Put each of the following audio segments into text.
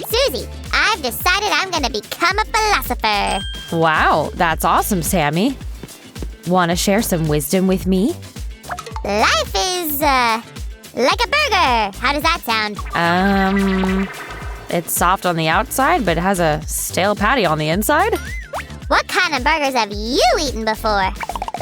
Susie, I've decided I'm gonna become a philosopher. Wow, that's awesome, Sammy. Want to share some wisdom with me? Life is, like a burger. How does that sound? It's soft on the outside, but has a stale patty on the inside? What kind of burgers have you eaten before?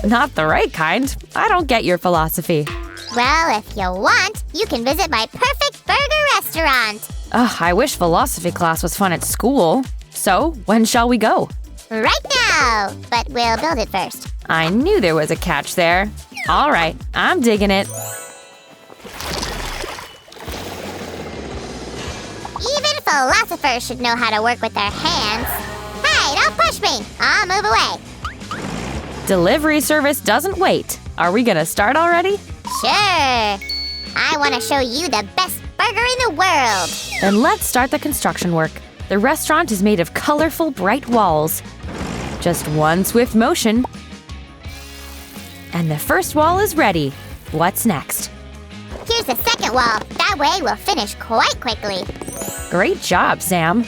Not the right kind. I don't get your philosophy. Well, if you want, you can visit my perfect burger restaurant. Ugh, I wish philosophy class was fun at school. So, when shall we go? Right now! But we'll build it first. I knew there was a catch there. All right, I'm digging it. Even philosophers should know how to work with their hands. Hey, don't push me! I'll move away. Delivery service doesn't wait. Are we gonna start already? Sure. I want to show you the best burger in the world. Then let's start the construction work. The restaurant is made of colorful, bright walls. Just one swift motion. And the first wall is ready. What's next? Here's the second wall. That way we'll finish quite quickly. Great job, Sam.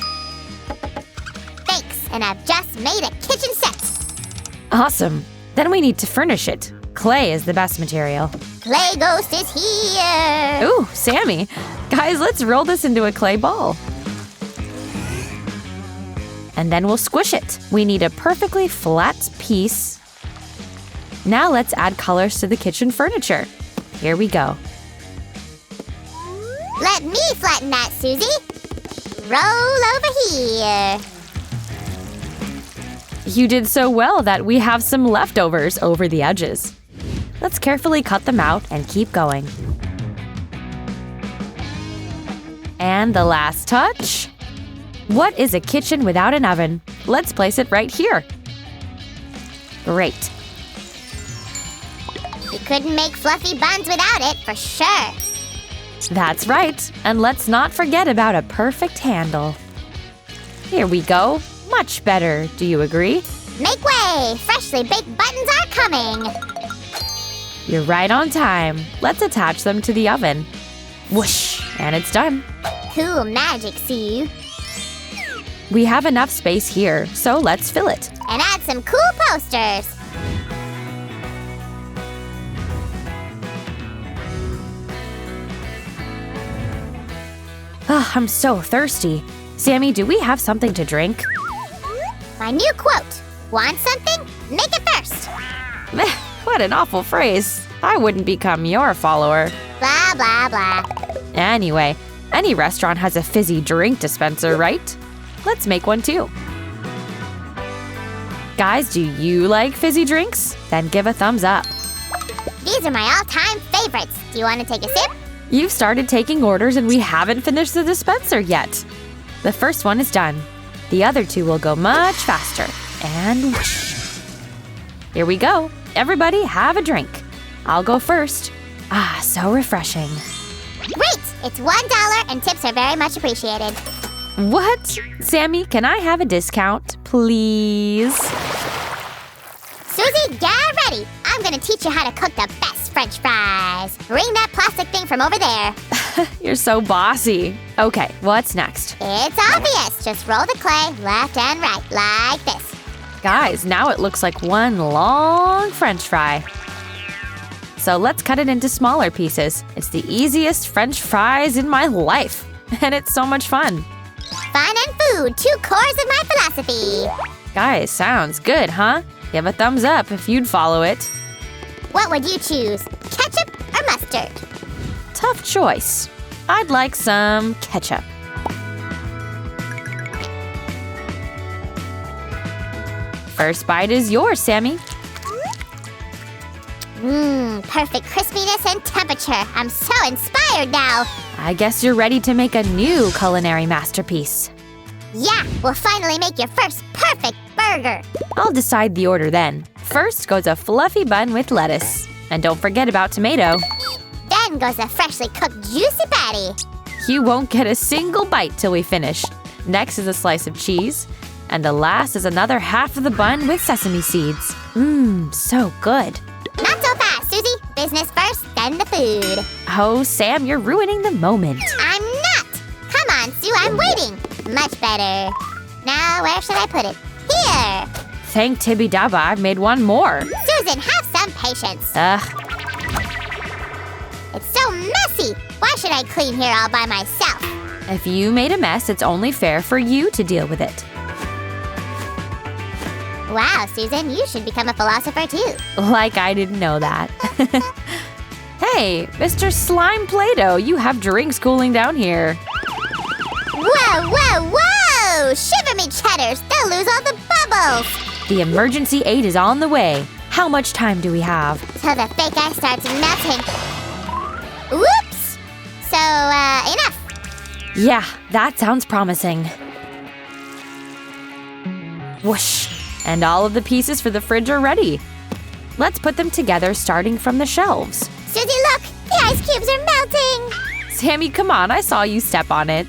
Thanks, and I've just made a kitchen set. Awesome. Then we need to furnish it. Clay is the best material. Clay Ghost is here. Ooh, Sammy. Guys, let's roll this into a clay ball. And then we'll squish it. We need a perfectly flat piece. Now let's add colors to the kitchen furniture. Here we go. Let me flatten that, Susie. Roll over here. You did so well that we have some leftovers over the edges. Let's carefully cut them out and keep going. And the last touch. What is a kitchen without an oven? Let's place it right here. Great. You couldn't make fluffy buns without it, for sure. That's right. And let's not forget about a perfect handle. Here we go. Much better. Do you agree? Make way! Freshly baked buttons are coming. You're right on time. Let's attach them to the oven. Whoosh! And it's done. Cool magic, Sue. We have enough space here, so let's fill it. And add some cool posters. I'm so thirsty. Sammy, do we have something to drink? My new quote. Want something? Make it first. What an awful phrase. I wouldn't become your follower. Blah, blah, blah. Anyway, any restaurant has a fizzy drink dispenser, right? Let's make one too. Guys, do you like fizzy drinks? Then give a thumbs up. These are my all-time favorites. Do you want to take a sip? You've started taking orders and we haven't finished the dispenser yet. The first one is done. The other two will go much faster. And whoosh. Here we go. Everybody have a drink. I'll go first. Ah, so refreshing. Great! It's $1 and tips are very much appreciated. What? Sammy, can I have a discount, please? Susie, get ready. I'm gonna teach you how to cook the best French fries. Bring that plastic thing from over there. You're so bossy. Okay, what's next? It's obvious. Just roll the clay left and right, like this. Guys, now it looks like one long French fry. So let's cut it into smaller pieces. It's the easiest French fries in my life. And it's so much fun. Fun and food, 2 cores of my philosophy. Guys, sounds good, huh? Give a thumbs up if you'd follow it. What would you choose? Ketchup or mustard? Tough choice. I'd like some ketchup. First bite is yours, Sammy. Perfect crispiness and temperature. I'm so inspired now. I guess you're ready to make a new culinary masterpiece. Yeah, we'll finally make your first perfect burger. I'll decide the order then. First goes a fluffy bun with lettuce. And don't forget about tomato. Then goes a freshly cooked juicy patty. You won't get a single bite till we finish. Next is a slice of cheese. And the last is another half of the bun with sesame seeds. So good. Not business first, then the food. Oh, Sam, you're ruining the moment. I'm not! Come on, Sue, I'm waiting. Much better. Now, where should I put it? Here! Thank Tibby Dabba, I've made one more. Susan, have some patience. It's so messy. Why should I clean here all by myself? If you made a mess, it's only fair for you to deal with it. Wow, Susan, you should become a philosopher too. Like I didn't know that. Hey, Mr. Slime Play-Doh, you have drinks cooling down here. Whoa, whoa, whoa! Shiver me cheddars, they'll lose all the bubbles. The emergency aid is on the way. How much time do we have? Till the fake ice starts melting. Whoops! So, enough. Yeah, that sounds promising. Whoosh! And all of the pieces for the fridge are ready. Let's put them together starting from the shelves. Susie, look! The ice cubes are melting! Sammy, come on, I saw you step on it.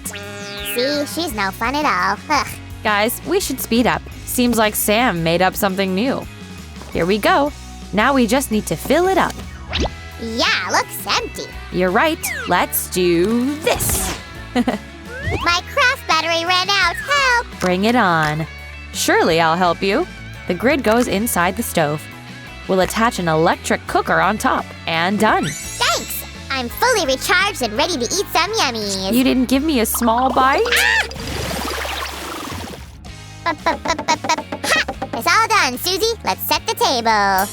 See, she's no fun at all. Ugh. Guys, we should speed up. Seems like Sam made up something new. Here we go. Now we just need to fill it up. Yeah, looks empty. You're right. Let's do this. My craft battery ran out. Help! Bring it on. Surely I'll help you. The grid goes inside the stove. We'll attach an electric cooker on top. And done. Thanks! I'm fully recharged and ready to eat some yummies. You didn't give me a small bite? Ha! It's all done, Susie. Let's set the table.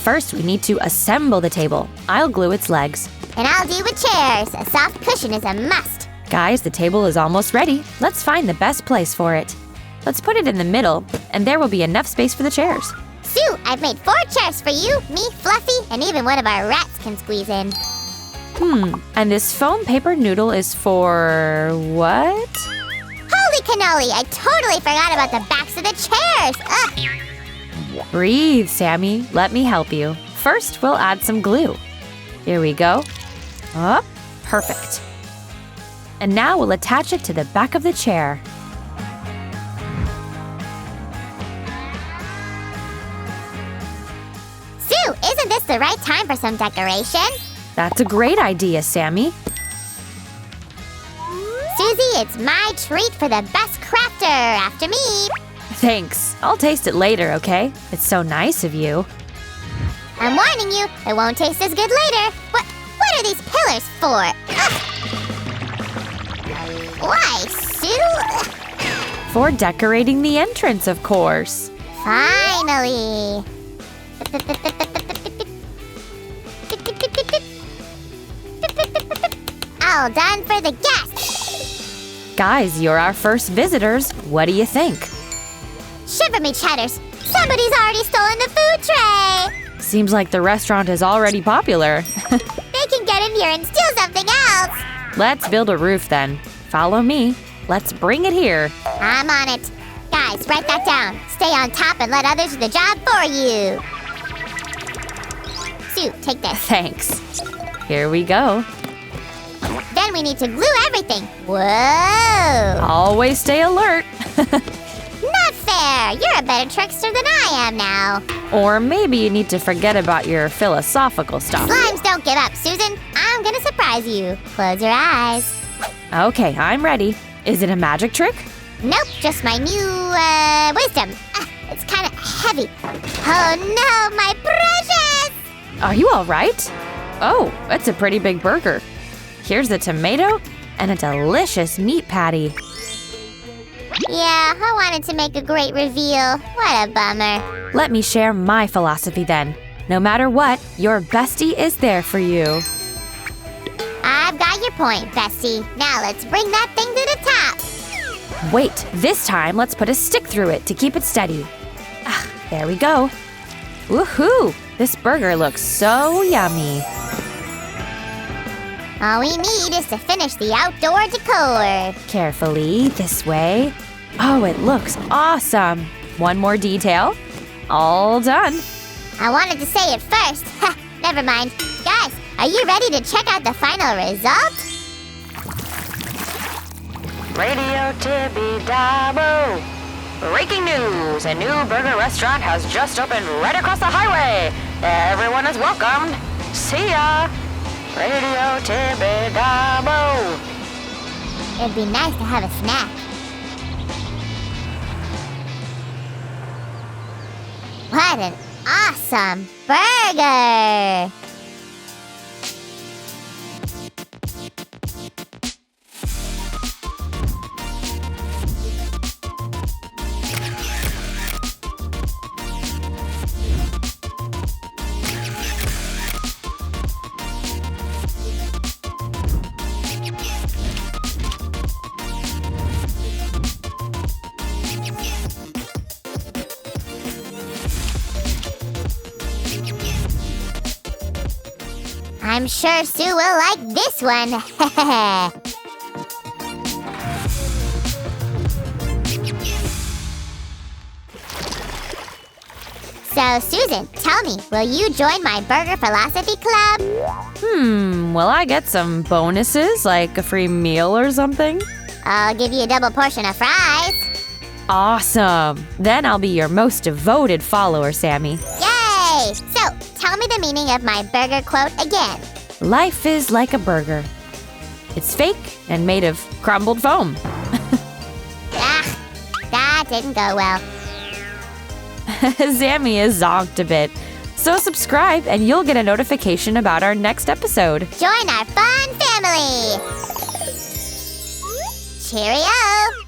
First, we need to assemble the table. I'll glue its legs. And I'll do with chairs. A soft cushion is a must. Guys, the table is almost ready. Let's find the best place for it. Let's put it in the middle, and there will be enough space for the chairs. Sue, I've made 4 chairs for you, me, Fluffy, and even one of our rats can squeeze in. And this foam paper noodle is for what? Holy cannoli, I totally forgot about the backs of the chairs. Ugh. Breathe, Sammy. Let me help you. First, we'll add some glue. Here we go. Oh, perfect. And now we'll attach it to the back of the chair. Sue, isn't this the right time for some decoration? That's a great idea, Sammy. Susie, it's my treat for the best crafter. After me. Thanks. I'll taste it later, okay? It's so nice of you. I'm warning you, it won't taste as good later. What are these pillars for? Ugh. Why, Sue? For decorating the entrance, of course. Finally. All done for the guests. Guys, you're our first visitors. What do you think? Shiver me cheddars. Somebody's already stolen the food tray. Seems like the restaurant is already popular. They can get in here and steal something else. Let's build a roof then. Follow me. Let's bring it here. I'm on it. Guys, write that down. Stay on top and let others do the job for you. Sue, take this. Thanks. Here we go. Then we need to glue everything. Whoa! Always stay alert. Not fair. You're a better trickster than I am now. Or maybe you need to forget about your philosophical stuff. Slimes don't give up, Susan. I'm gonna surprise you. Close your eyes. Okay, I'm ready. Is it a magic trick? Nope, just my new, wisdom. It's kind of heavy. Oh no, my precious! Are you all right? Oh, it's a pretty big burger. Here's the tomato and a delicious meat patty. Yeah, I wanted to make a great reveal. What a bummer. Let me share my philosophy then. No matter what, your bestie is there for you. I've got your point, Bessie. Now let's bring that thing to the top. Wait, this time let's put a stick through it to keep it steady. There we go. Woohoo! This burger looks so yummy. All we need is to finish the outdoor decor. Carefully, this way. Oh, it looks awesome. One more detail. All done. I wanted to say it first. Ha, never mind. Guys, are you ready to check out the final result? Radio Tibby Dabbo. Breaking news! A new burger restaurant has just opened right across the highway. Everyone is welcomed. See ya! Radio Timmy Damo! It'd be nice to have a snack. What an awesome burger! I'm sure Sue will like this one. So, Susan, tell me, will you join my Burger Philosophy Club? Will I get some bonuses, like a free meal or something? I'll give you a double portion of fries. Awesome! Then I'll be your most devoted follower, Sammy. Yay! So, tell me the meaning of my burger quote again. Life is like a burger. It's fake and made of crumbled foam. That didn't go well. Sammy is zonked a bit. So subscribe and you'll get a notification about our next episode. Join our fun family! Cheerio!